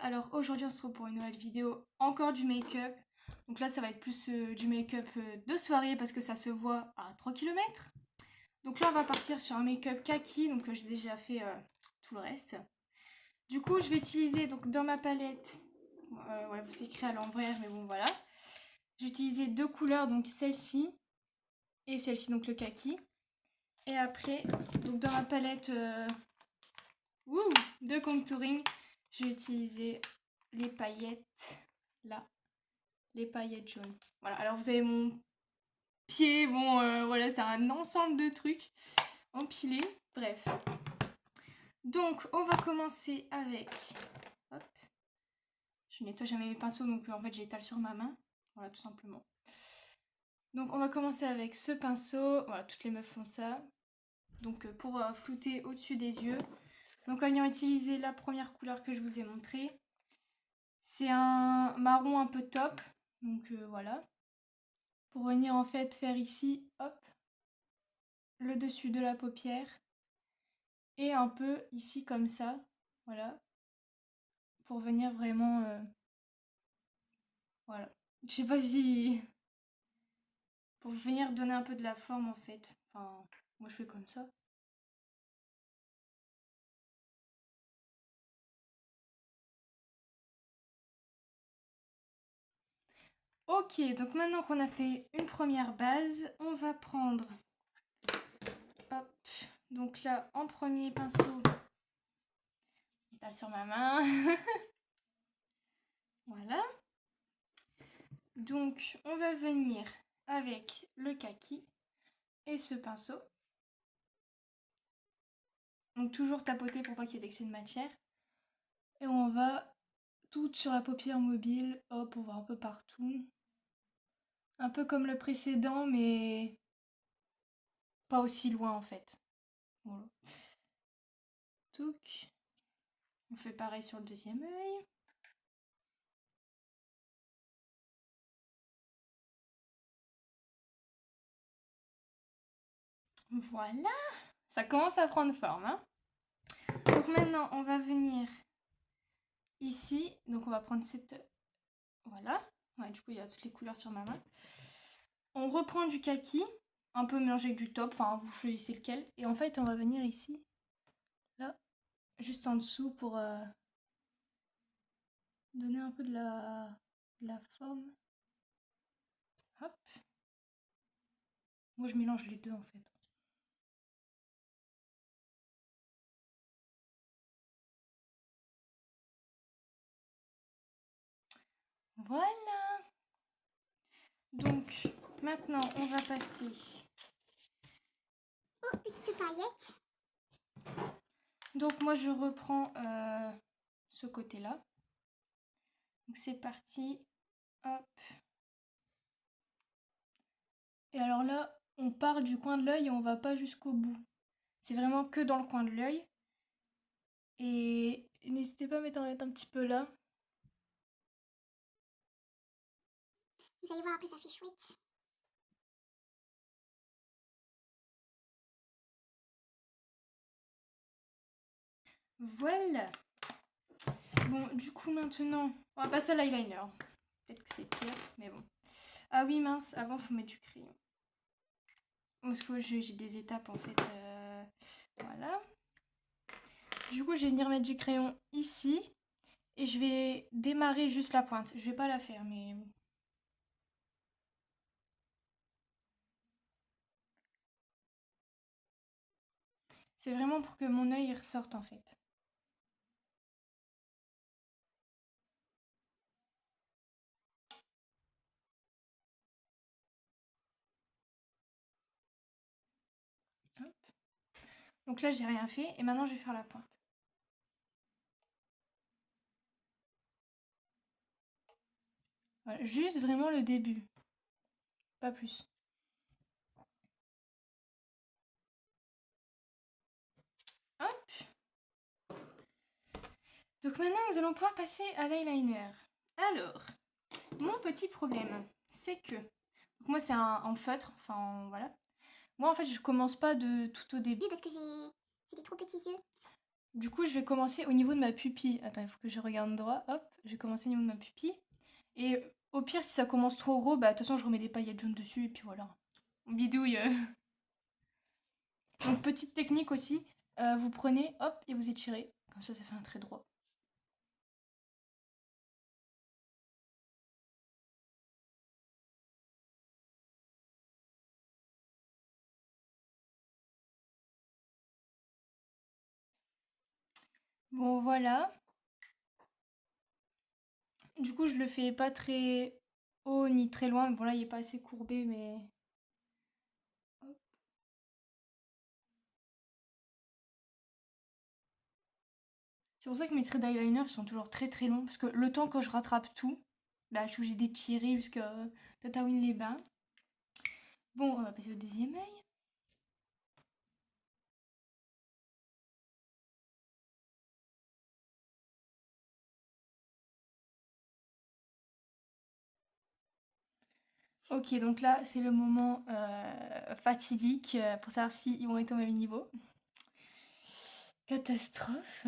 alors aujourd'hui on se retrouve pour une nouvelle vidéo, encore du make-up. Donc là ça va être plus du make-up de soirée parce que ça se voit à 3 km. Donc là on va partir sur un make-up kaki, donc j'ai déjà fait tout le reste. Du coup je vais utiliser donc dans ma palette, ouais vous écrit à l'envers mais bon voilà. J'ai utilisé deux couleurs, donc celle-ci et celle-ci, donc le kaki. Et après, donc dans ma palette de contouring, j'ai utilisé les paillettes, là, les paillettes jaunes. Voilà, alors vous avez mon pied, bon voilà, c'est un ensemble de trucs empilés, bref. Donc, on va commencer avec, hop, je nettoie jamais mes pinceaux, donc en fait j'étale sur ma main, voilà, tout simplement. Donc on va commencer avec ce pinceau, voilà, toutes les meufs font ça. Donc pour flouter au-dessus des yeux. Donc ayant utilisé la première couleur que je vous ai montrée, c'est un marron un peu top, donc voilà. Pour venir en fait faire ici, hop, le dessus de la paupière et un peu ici comme ça, voilà. Pour venir vraiment, voilà. Je sais pas si... Pour venir donner un peu de la forme en fait. Enfin, moi je fais comme ça. Ok, donc maintenant qu'on a fait une première base, on va prendre, hop, donc là en premier pinceau, j'étale sur ma main, voilà. Donc on va venir avec le kaki et ce pinceau. Donc toujours tapoter pour pas qu'il y ait d'excès de matière. Et on va tout sur la paupière mobile, hop, on va un peu partout. Un peu comme le précédent, mais pas aussi loin en fait. Voilà. Touc. On fait pareil sur le deuxième œil. Voilà, ça commence à prendre forme. Hein. Donc maintenant, on va venir ici. Donc on va prendre cette... Voilà. Ouais, du coup, il y a toutes les couleurs sur ma main. On reprend du kaki, un peu mélangé avec du top. Enfin, vous choisissez lequel. Et en fait, on va venir ici, là, juste en dessous pour donner un peu de la forme. Hop. Moi, je mélange les deux, en fait. Voilà. Donc, maintenant, on va passer aux petites paillettes. Donc, moi, je reprends ce côté-là. Donc, c'est parti. Hop. Et alors là, on part du coin de l'œil et on va pas jusqu'au bout. C'est vraiment que dans le coin de l'œil. Et n'hésitez pas à mettre un petit peu là. Vous allez voir après, ça fait chouette. Voilà. Bon, du coup, maintenant, on va passer à l'eyeliner. Peut-être que c'est pire, mais bon. Ah oui, mince, avant, faut mettre du crayon. Parce que j'ai des étapes, en fait. Voilà. Du coup, je vais venir mettre du crayon ici. Et je vais démarrer juste la pointe. Je vais pas la faire, mais... C'est vraiment pour que mon œil ressorte, en fait. Hop. Donc là, j'ai rien fait. Et maintenant, je vais faire la pointe. Voilà, juste vraiment le début. Pas plus. Hop. Donc maintenant, nous allons pouvoir passer à l'eyeliner. Alors, mon petit problème, c'est que... Donc moi, c'est en feutre. Enfin, voilà. Moi, en fait, je commence pas de tout au début. Parce que j'ai des trop petits yeux. Du coup, je vais commencer au niveau de ma pupille. Attends, il faut que je regarde droit. Hop, je vais commencer au niveau de ma pupille. Et au pire, si ça commence trop gros, bah de toute façon, je remets des paillettes jaunes dessus et puis voilà. On bidouille. Donc, petite technique aussi, vous prenez, hop, et vous étirez. Comme ça fait un trait droit. Bon, voilà. Du coup, je le fais pas très haut ni très loin. Bon, là, il est pas assez courbé, mais... Hop. C'est pour ça que mes traits d'eyeliner sont toujours très très longs. Parce que le temps que je rattrape tout, bah, je suis obligée d'étirer jusqu'à Tataouine-les-Bains. Bon, on va passer au deuxième œil. Ok, donc là, c'est le moment fatidique pour savoir s'ils vont être au même niveau. Catastrophe.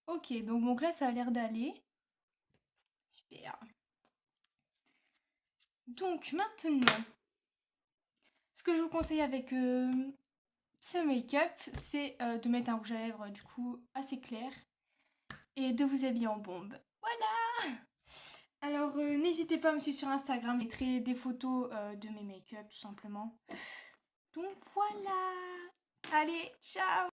Ok, donc là, ça a l'air d'aller. Super. Donc maintenant, ce que je vous conseille avec ce make-up, c'est de mettre un rouge à lèvres du coup assez clair et de vous habiller en bombe. Voilà. Alors n'hésitez pas à me suivre sur Instagram, je mettrai des photos de mes make-up tout simplement. Donc voilà. Allez, ciao.